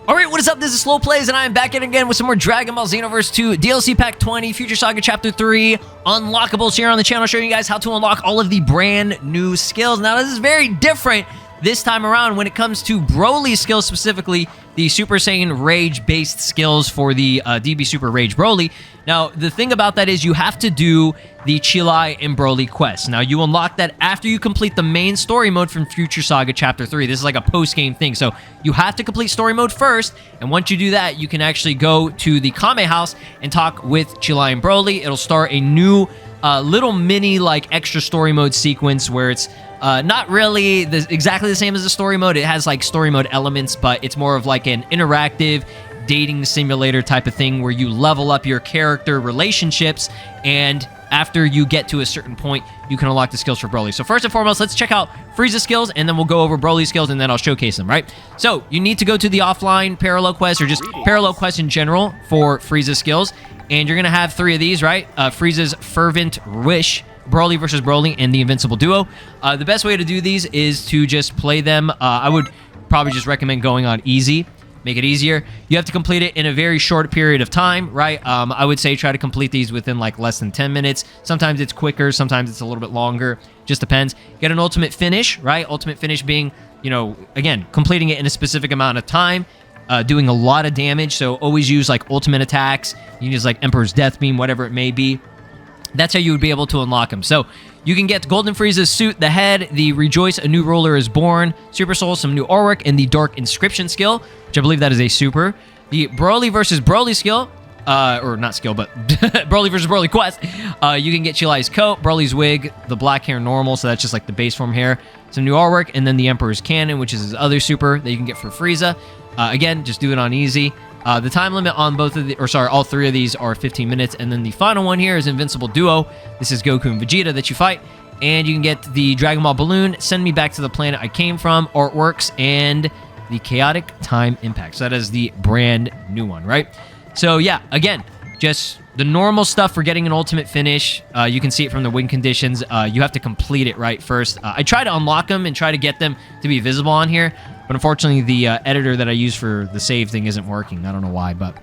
Alright, what is up? This is SLOplays, and I am back in again with some more Dragon Ball Xenoverse 2 DLC Pack 20, Future Saga Chapter 3, Unlockables here on the channel, showing you guys how to unlock all of the brand new skills. Now, this is very different this time around when it comes to Broly skills, specifically the Super Saiyan Rage-based skills for the DB Super Rage Broly. Now, the thing about that is you have to do the Chilai and Broly quest. Now, you unlock that after you complete the main story mode from Future Saga Chapter 3. This is like a post-game thing, so you have to complete story mode first, and once you do that, you can actually go to the Kame House and talk with Chilai and Broly. It'll start a new little mini, like, extra story mode sequence where it's not really exactly the same as the story mode. It has, like, story mode elements, but it's more of, like, an interactive dating simulator type of thing where you level up your character relationships, and after you get to a certain point, you can unlock the skills for Broly. So first and foremost, let's check out Frieza skills, and then we'll go over Broly skills, and then I'll showcase them, right? So you need to go to the offline parallel quest, or just parallel quest in general for Frieza skills, and you're going to have 3 of these, right? Frieza's Fervent Wish, Broly versus Broly, and the Invincible Duo. The best way to do these is to just play them. I would probably just recommend going on easy. Make it easier. You have to complete it in a very short period of time, right? I would say try to complete these within like less than 10 minutes. Sometimes it's quicker, sometimes it's a little bit longer. Just depends. Get an ultimate finish, right? Ultimate finish being, you know, again, completing it in a specific amount of time, doing a lot of damage. So always use like ultimate attacks. You can use like Emperor's Death Beam, whatever it may be. That's how you would be able to unlock them. So you can get Golden Frieza's suit, the head, the Rejoice, a new ruler is born, Super Soul, some new artwork, and the Dark Inscription skill, which I believe that is a super. The Broly versus Broly skill, or not skill, but Broly versus Broly quest. You can get Chilai's coat, Broly's wig, the black hair normal, so that's just like the base form hair, some new artwork, and then the Emperor's Cannon, which is his other super that you can get for Frieza. Again, just do it on easy. The time limit on all 3 of these are 15 minutes, and then the final one here is Invincible Duo. This is Goku and Vegeta that you fight, and you can get the Dragon Ball Balloon, Send Me Back to the Planet I Came From, artworks, and the Chaotic Time Impact. So that is the brand new one, right? So yeah, again, just the normal stuff for getting an ultimate finish. You can see it from the win conditions. You have to complete it right first. I try to unlock them and try to get them to be visible on here, but unfortunately the editor that I use for the save thing isn't working. I don't know why, but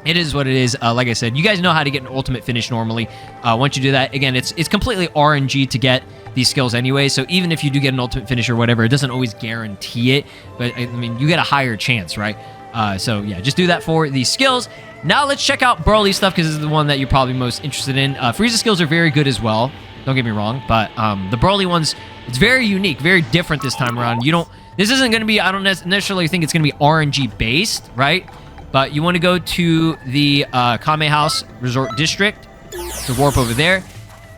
it is what it is. Like I said, you guys know how to get an ultimate finish normally. Once you do that, again, it's completely RNG to get these skills anyway, so even if you do get an ultimate finish or whatever, it doesn't always guarantee it, but I mean, you get a higher chance, right? So yeah, just do that for these skills. Now let's check out Broly stuff, because this is the one that you're probably most interested in. Frieza skills are very good as well, don't get me wrong, but the Broly ones, it's very unique, very different this time around. This isn't going to be, I don't necessarily think it's going to be RNG based, right? But you want to go to the Kame House Resort District to warp over there,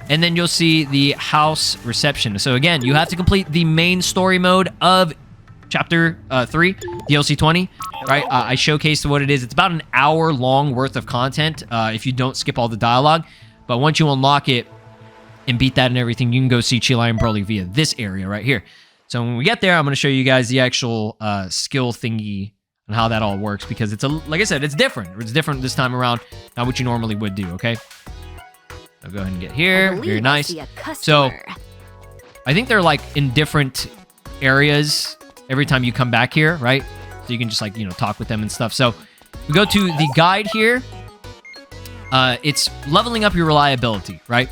and then you'll see the house reception. So again, you have to complete the main story mode of Chapter 3, DLC 20, right? I showcased what it is. It's about an hour long worth of content if you don't skip all the dialogue. But once you unlock it and beat that and everything, you can go see Chilai and Broly via this area right here. So when we get there, I'm going to show you guys the actual skill thingy and how that all works, because it's, like I said, it's different. It's different this time around, not what you normally would do, okay? I'll go ahead and get here. Very nice. So I think they're like in different areas every time you come back here, right? So you can just like, you know, talk with them and stuff. So we go to the guide here. It's leveling up your reliability, right?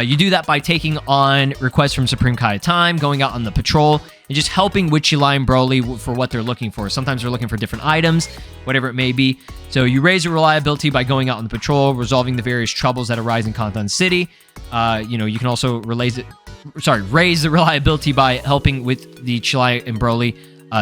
You do that by taking on requests from Supreme Kai Time, going out on the patrol, and just helping with Chilai and Broly for what they're looking for. Sometimes they're looking for different items, whatever it may be. So you raise your reliability by going out on the patrol, resolving the various troubles that arise in Kantan City. You know, you can also raise the reliability by helping with the Chilai and Broly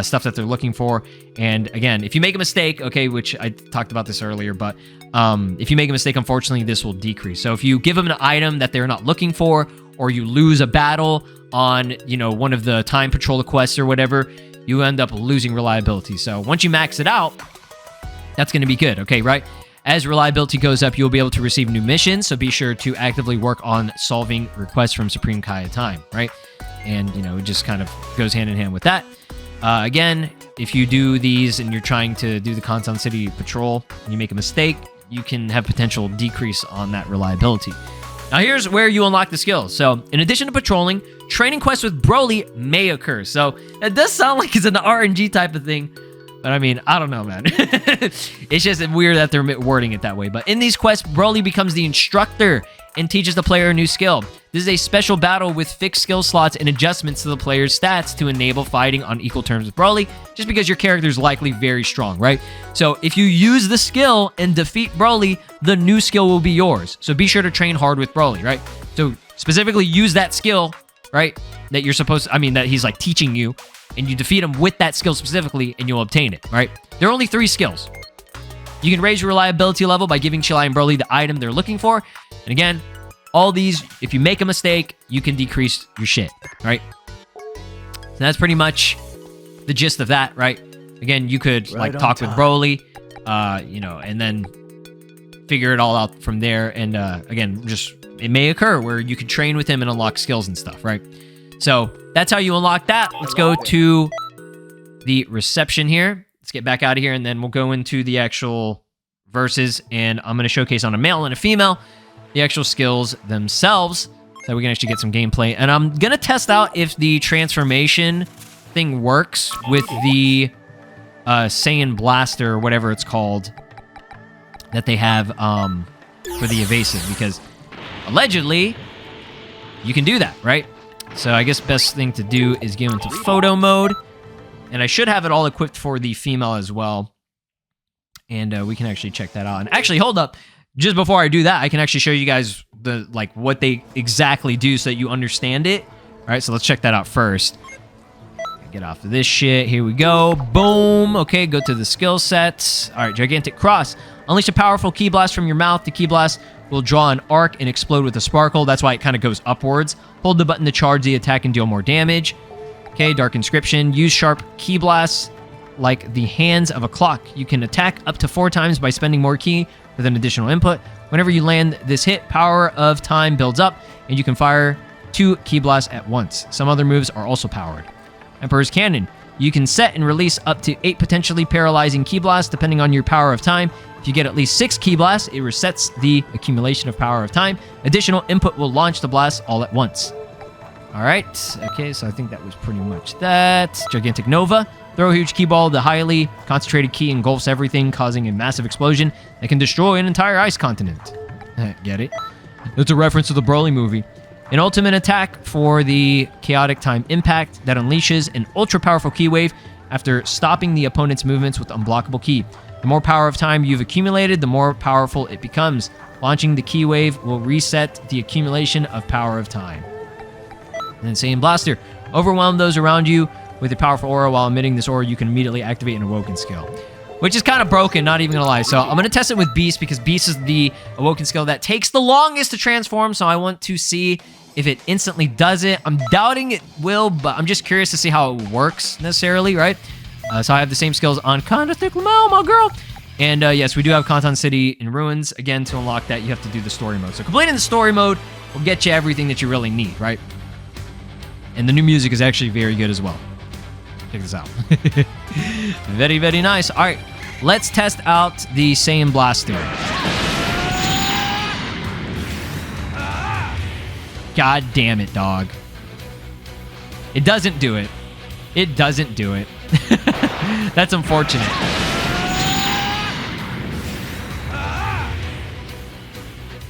stuff that they're looking for. And again, if you make a mistake, okay, which I talked about this earlier, but if you make a mistake, unfortunately, this will decrease. So if you give them an item that they're not looking for, or you lose a battle on, you know, one of the time patrol quests or whatever, you end up losing reliability. So once you max it out, that's going to be good, okay, right? As reliability goes up, you'll be able to receive new missions, so be sure to actively work on solving requests from Supreme Kai Time, right? And, you know, it just kind of goes hand in hand with that. Again, if you do these and you're trying to do the Kantan City patrol and you make a mistake, you can have potential decrease on that reliability. Now here's where you unlock the skills. So in addition to patrolling, training quests with Broly may occur. So it does sound like it's an RNG type of thing. But I mean, I don't know, man. It's just weird that they're wording it that way. But in these quests, Broly becomes the instructor and teaches the player a new skill. This is a special battle with fixed skill slots and adjustments to the player's stats to enable fighting on equal terms with Broly, just because your character is likely very strong, right? So if you use the skill and defeat Broly, the new skill will be yours. So be sure to train hard with Broly, right? So specifically use that skill, right? That you're supposed to, I mean, that he's like teaching you, and you defeat him with that skill specifically, and you'll obtain it, right? There are only 3 skills. You can raise your reliability level by giving Chilai and Broly the item they're looking for. And again, all these, if you make a mistake, you can decrease your shit, right? So that's pretty much the gist of that, right? Again, you could like talk with Broly, you know, and then figure it all out from there. And again, just it may occur where you can train with him and unlock skills and stuff, right? So that's how you unlock that. Let's go to the reception here. Let's get back out of here, and then we'll go into the actual verses, and I'm going to showcase on a male and a female the actual skills themselves so we can actually get some gameplay. And I'm going to test out if the transformation thing works with the Saiyan Blaster, or whatever it's called, that they have for the evasive, because allegedly you can do that, right? So I guess best thing to do is go into photo mode, and I should have it all equipped for the female as well. And we can actually check that out. And actually, hold up. Just before I do that, I can actually show you guys the like what they exactly do so that you understand it. All right, so let's check that out first. Get off of this shit. Here we go. Boom. Okay, go to the skill sets. All right, Gigantic Cross. Unleash a powerful ki blast from your mouth. The ki blast will draw an arc and explode with a sparkle. That's why it kind of goes upwards. Hold the button to charge the attack and deal more damage. Okay, Dark Inscription. Use sharp ki blasts like the hands of a clock. You can attack up to 4 times by spending more ki with an additional input. Whenever you land this hit, Power of Time builds up, and you can fire 2 ki blasts at once. Some other moves are also powered. Emperor's Cannon. You can set and release up to 8 potentially paralyzing ki blasts depending on your Power of Time. If you get at least 6 ki blasts, it resets the accumulation of Power of Time. Additional input will launch the blast all at once. All right. Okay, so I think that was pretty much that. Gigantic Nova. Throw a huge ki ball. The highly concentrated ki engulfs everything, causing a massive explosion that can destroy an entire ice continent. Get it? That's a reference to the Broly movie. An ultimate attack for the chaotic time impact that unleashes an ultra-powerful ki wave after stopping the opponent's movements with unblockable ki. The more power of time you've accumulated, the more powerful it becomes. Launching the ki wave will reset the accumulation of power of time. And then Saiyan Blaster. Overwhelm those around you with a powerful aura. While emitting this aura, you can immediately activate an Awoken skill, which is kind of broken, not even gonna lie. So I'm gonna test it with Beast, because Beast is the Awoken skill that takes the longest to transform, so I want to see if it instantly does it. I'm doubting it will, but I'm just curious to see how it works necessarily, right? So I have the same skills on Conda Thick Lamel, my girl. And yes, we do have Kantan City in Ruins. Again, to unlock that, you have to do the story mode. So completing the story mode will get you everything that you really need, right? And the new music is actually very good as well. Check this out. Very, very nice. All right, let's test out the Saiyan Blaster. God damn it, dog. It doesn't do it. It doesn't do it. That's unfortunate.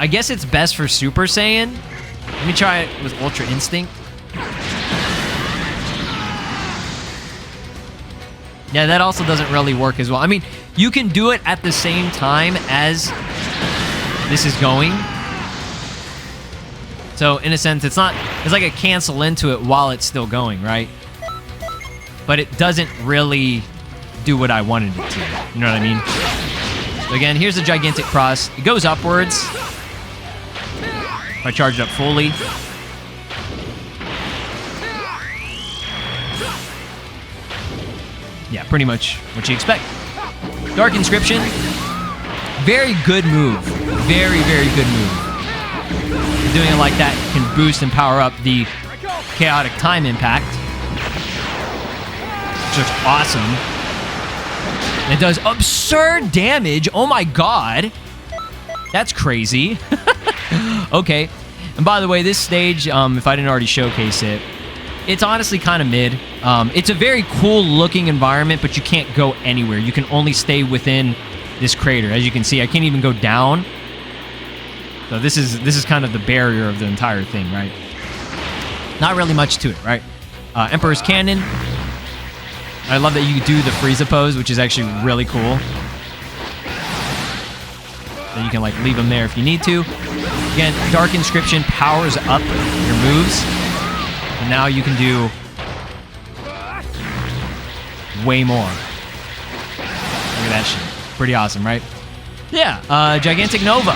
I guess it's best for Super Saiyan. Let me try it with Ultra Instinct. Yeah, that also doesn't really work as well. I mean, you can do it at the same time as this is going. So, in a sense, it's like a cancel into it while it's still going, right? But it doesn't really do what I wanted it to. You know what I mean? So again, here's the Gigantic Cross. It goes upwards. If I charge it up fully. Yeah, pretty much what you expect. Dark Inscription. Very good move. Very, very good move. Doing it like that can boost and power up the chaotic time impact. Which is awesome. It does absurd damage. Oh my god. That's crazy. Okay. And by the way, this stage, if I didn't already showcase it, it's honestly kind of mid. It's a very cool looking environment, but you can't go anywhere. You can only stay within this crater. As you can see, I can't even go down. So this is kind of the barrier of the entire thing, right? Not really much to it, right? Emperor's Cannon. I love that you do the Frieza pose, which is actually really cool. Then you can like leave them there if you need to. Again, Dark Inscription powers up your moves. And now you can do way more. Look at that shit. Pretty awesome, right? Yeah, Gigantic Nova.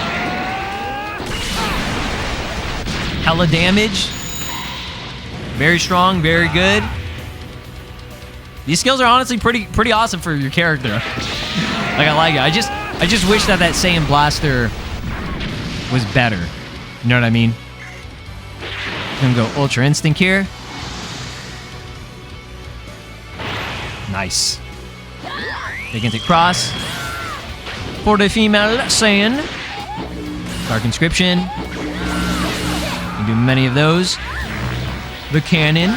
Hella damage. Very strong, very good. These skills are honestly pretty awesome for your character. Like, I like it. I just wish that Saiyan Blaster was better. You know what I mean? I'm gonna go Ultra Instinct here. Nice. Gigantic Cross. For the female Saiyan. Dark Inscription. You can do many of those. The Cannon. You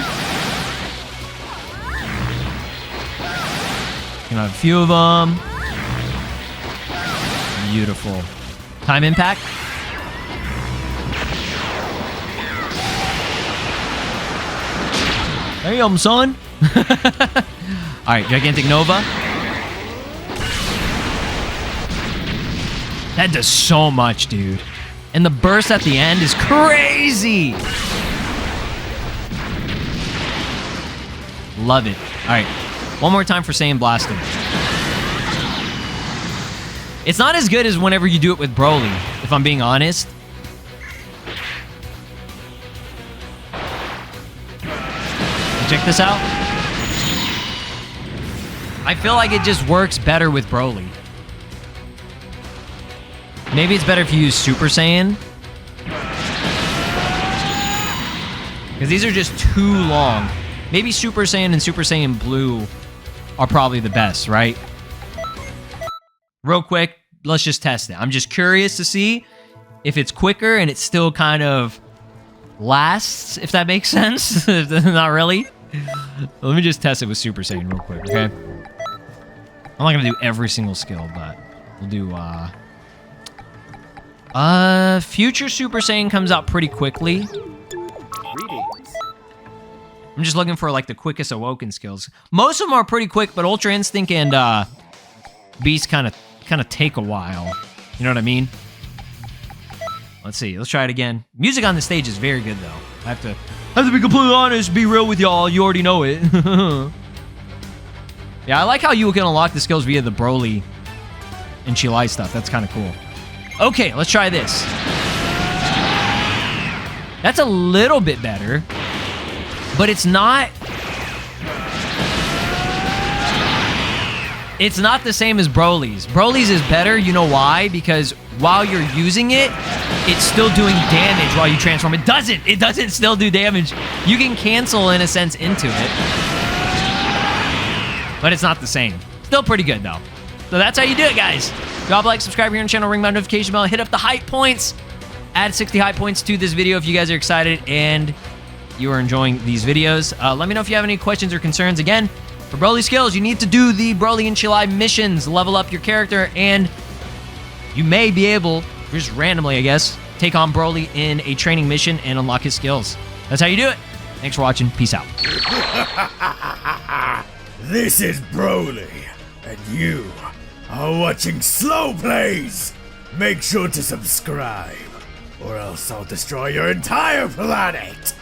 can have a few of them. Beautiful. Time Impact. Damn, son. Alright, Gigantic Nova. That does so much, dude. And the burst at the end is crazy. Love it. Alright, one more time for Saiyan Blaster. It's not as good as whenever you do it with Broly, if I'm being honest. Check this out. I feel like it just works better with Broly. Maybe it's better if you use Super Saiyan. Because these are just too long. Maybe Super Saiyan and Super Saiyan Blue are probably the best, right? Real quick, let's just test it. I'm just curious to see if it's quicker and it still kind of lasts, if that makes sense. Not really. Let me just test it with Super Saiyan real quick, okay? I'm not gonna do every single skill, but we'll do, Future Super Saiyan comes out pretty quickly. I'm just looking for, like, the quickest Awoken skills. Most of them are pretty quick, but Ultra Instinct and, Beast kind of take a while. You know what I mean? Let's see. Let's try it again. Music on the stage is very good, though. I have to be completely honest, be real with y'all. You already know it. Yeah, I like how you can unlock the skills via the Broly and Chilai stuff. That's kind of cool. Okay, let's try this. That's a little bit better, but it's not... It's not the same as Broly's. Broly's is better, you know why? Because while you're using it, it's still doing damage while you transform. It doesn't still do damage. You can cancel, in a sense, into it. But it's not the same. Still pretty good, though. So that's how you do it, guys. Drop a like, subscribe here on the channel, ring my notification bell, hit up the hype points. Add 60 hype points to this video if you guys are excited and you are enjoying these videos. Let me know if you have any questions or concerns. Again, for Broly skills, you need to do the Broly and Chilai missions, level up your character, and you may be able, just randomly, I guess, take on Broly in a training mission and unlock his skills. That's how you do it. Thanks for watching. Peace out. This is Broly, and you are watching SLOplays. Make sure to subscribe, or else I'll destroy your entire planet.